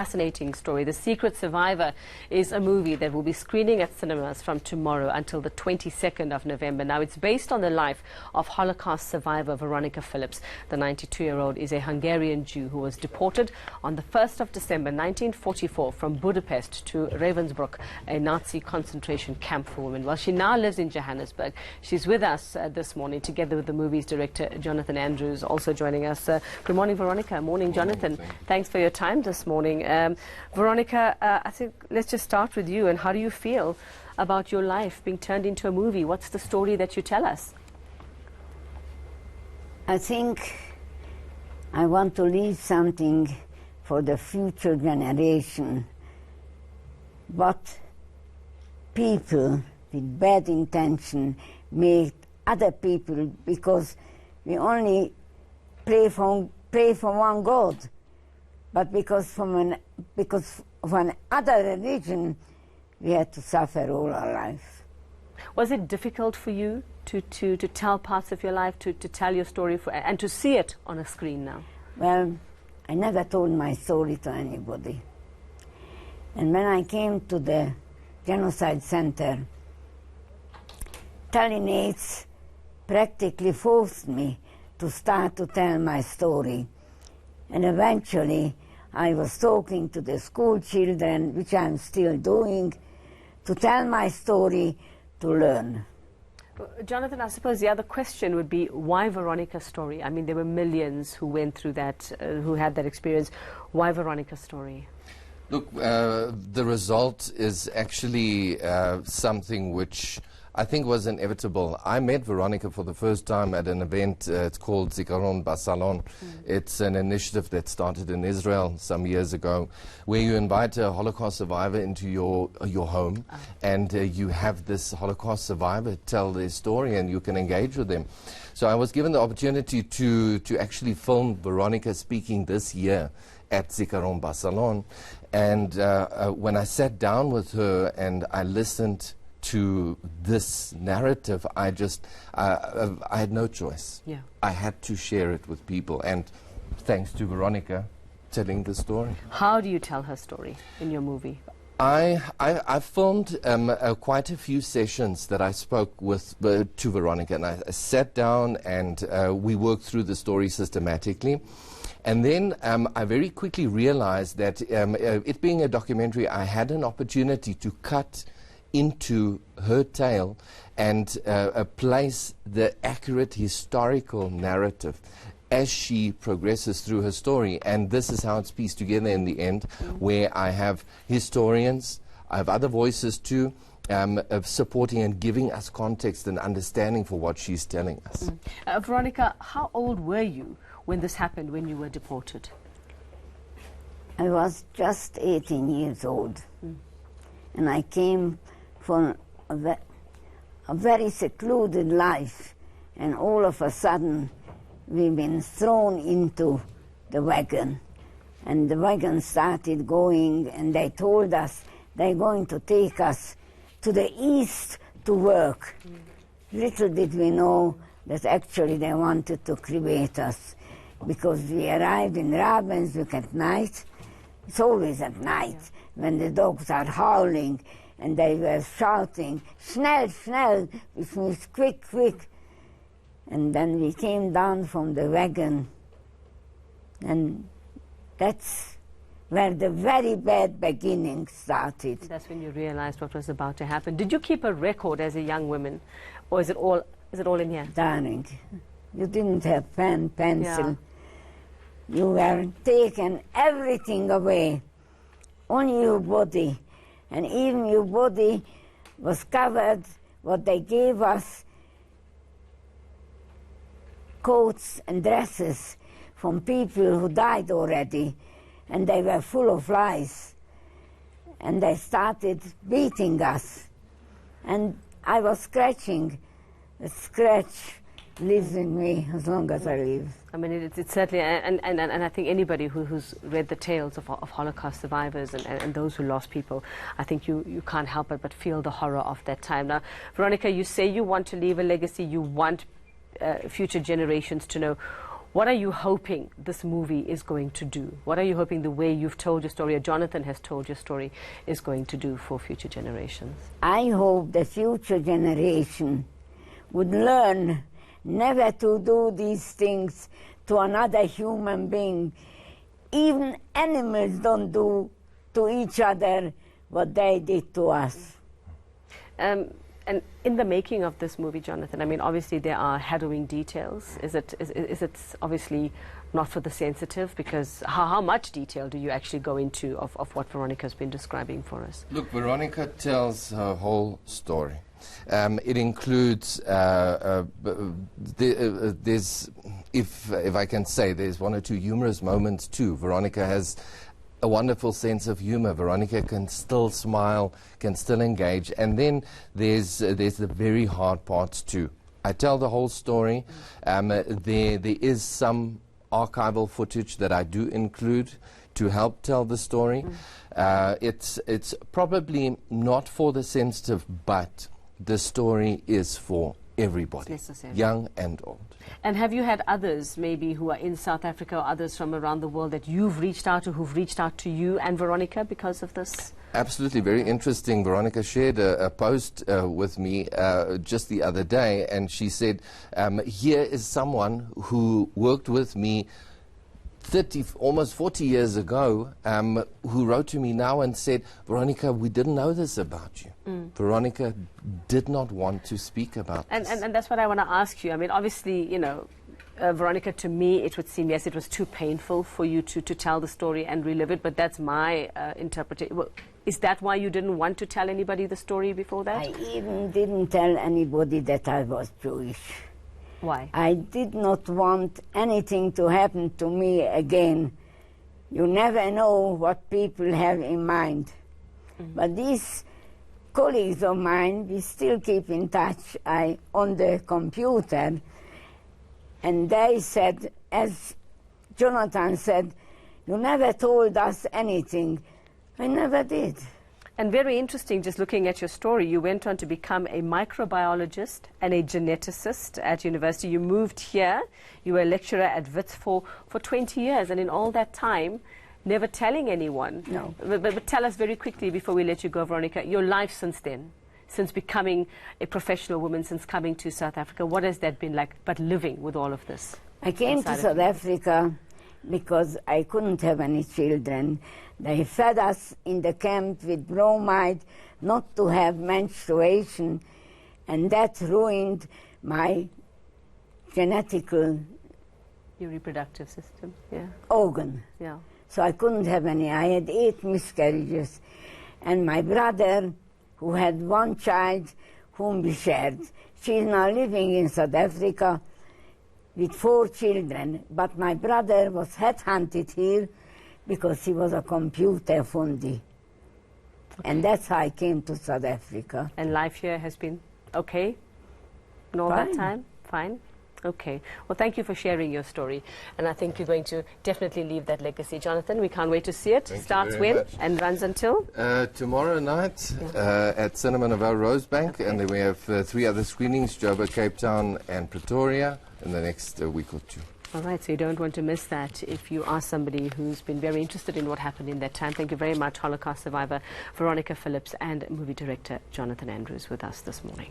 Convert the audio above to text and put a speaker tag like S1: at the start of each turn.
S1: Fascinating story. The Secret Survivor is a movie that will be screening at cinemas from tomorrow until the 22nd of November. Now, it's based on the life of Holocaust survivor Veronica Phillips. The 92-year-old is a Hungarian Jew who was deported on the 1st of December 1944 from Budapest to Ravensbrück, a Nazi concentration camp for women. Well, she now lives in Johannesburg. She's with us this morning together with the movie's director, Jonathan Andrews, also joining us. Good morning, Veronica. Morning, Jonathan. Thanks for your time this morning. Veronica, I think let's just start with you. And how do you feel about your life being turned into a movie? What's the story that you tell us?
S2: I think I want to leave something for the future generation. What people with bad intention make other people, because we only pray for one God. But because of another religion, we had to suffer all our life.
S1: Was it difficult for you to tell parts of your life, to tell your story, and to see it on a screen now?
S2: Well, I never told my story to anybody. And when I came to the genocide center, telling aides practically forced me to start to tell my story. And eventually, I was talking to the school children, which I'm still doing, to tell my story, to learn.
S1: Jonathan, I suppose the other question would be, why Veronica's story? I mean, there were millions who went through that, who had that experience. Why Veronica's story?
S3: Look, the result is actually something which I think was inevitable. I met Veronica for the first time at an event. It's called Zikaron Basalon. It's an initiative that started in Israel some years ago, where you invite a Holocaust survivor into your home, and you have this Holocaust survivor tell their story, and you can engage with them. So I was given the opportunity to actually film Veronica speaking this year at Zikaron Basalon, and when I sat down with her and I listened to this narrative, I had no choice. Yeah. I had to share it with people, and thanks to Veronica telling the story.
S1: How do you tell her story in your movie?
S3: I filmed quite a few sessions that I spoke with to Veronica, and I sat down and we worked through the story systematically. And then I very quickly realized that it being a documentary, I had an opportunity to cut into her tale and place the accurate historical narrative as she progresses through her story. And this is how it's pieced together in the end, where I have historians, I have other voices too, of supporting and giving us context and understanding for what she's telling us.
S1: Veronica, how old were you when this happened, when you were deported?
S2: I was just 18 years old. And I came from a very secluded life, and all of a sudden we've been thrown into the wagon, and the wagon started going, and they told us they're going to take us to the east to work. Little did we know that actually they wanted to cremate us, because we arrived in Ravensbrück at night. It's always at night when the dogs are howling, and they were shouting, "Schnell, schnell," which means quick, quick. And then we came down from the wagon, and that's where the very bad beginning started.
S1: That's when you realized what was about to happen. Did you keep a record as a young woman, or is it all in here?
S2: Darling, you didn't have pen, pencil. Yeah. You were taking everything away, only your body. And even your body was covered, what they gave us, coats and dresses from people who died already, and they were full of lies. And they started beating us. And I was scratching. The scratch lives in me as long as I live.
S1: I mean, it's certainly, and I think anybody who's read the tales of Holocaust survivors and those who lost people, I think you can't help but feel the horror of that time. Now, Veronica, you say you want to leave a legacy, you want future generations to know. What are you hoping this movie is going to do? What are you hoping the way you've told your story, or Jonathan has told your story, is going to do for future generations?
S2: I hope the future generation would learn never to do these things to another human being. Even animals don't do to each other what they did to us.
S1: And in the making of this movie, Jonathan, I mean, obviously there are harrowing details. Is it obviously not for the sensitive? Because how much detail do you actually go into of what Veronica's been describing for us?
S3: Look, Veronica tells her whole story. It includes, there's, if I can say, there's one or two humorous moments too. Veronica has a wonderful sense of humor. Veronica can still smile, can still engage. And then there's the very hard parts too. I tell the whole story. There is some archival footage that I do include to help tell the story. It's probably not for the sensitive, but the story is for everybody, young and old.
S1: And have you had others, maybe, who are in South Africa or others from around the world that you've reached out to, who've reached out to you and Veronica because of this?
S3: Absolutely, very interesting. Veronica shared a post with me just the other day, and she said, here is someone who worked with me 30, almost 40 years ago, who wrote to me now and said, Veronica, we didn't know this about you. Veronica did not want to speak about this.
S1: And that's what I want to ask you. I mean, obviously, you know, Veronica, to me, it would seem, yes, it was too painful for you to tell the story and relive it, but that's my interpretation. Well, is that why you didn't want to tell anybody the story before that?
S2: I even didn't tell anybody that I was Jewish.
S1: Why?
S2: I did not want anything to happen to me again. You never know what people have in mind. But these colleagues of mine, we still keep in touch on the computer, and they said, as Jonathan said, you never told us anything. I never did.
S1: And very interesting, just looking at your story, you went on to become a microbiologist and a geneticist at university. You moved here, you were a lecturer at Wits for 20 years, and in all that time, never telling anyone.
S2: No.
S1: But tell us very quickly before we let you go, Veronica, your life since then, since becoming a professional woman, since coming to South Africa, what has that been like, but living with all of this?
S2: I came to South Africa because I couldn't have any children. They fed us in the camp with bromide not to have menstruation, and that ruined my genetical
S1: Your reproductive system, yeah.
S2: organ.
S1: Yeah.
S2: So I couldn't have any. I had 8 miscarriages. And my brother, who had 1 child, whom we shared, she's now living in South Africa with 4 children. But my brother was headhunted here because he was a computer fundi. Okay. And that's how I came to South Africa.
S1: And life here has been okay in all that time? Fine? Okay. Well, thank you for sharing your story. And I think you're going to definitely leave that legacy. Jonathan, we can't wait to see it.
S3: Thank
S1: Starts
S3: you very
S1: when
S3: much.
S1: and runs until?
S3: Tomorrow night at Cinema Novel Rosebank, and then we have 3 other screenings, Joburg, Cape Town and Pretoria in the next week or 2.
S1: All right, so you don't want to miss that if you are somebody who's been very interested in what happened in that time. Thank you very much, Holocaust survivor Veronica Phillips and movie director Jonathan Andrews with us this morning.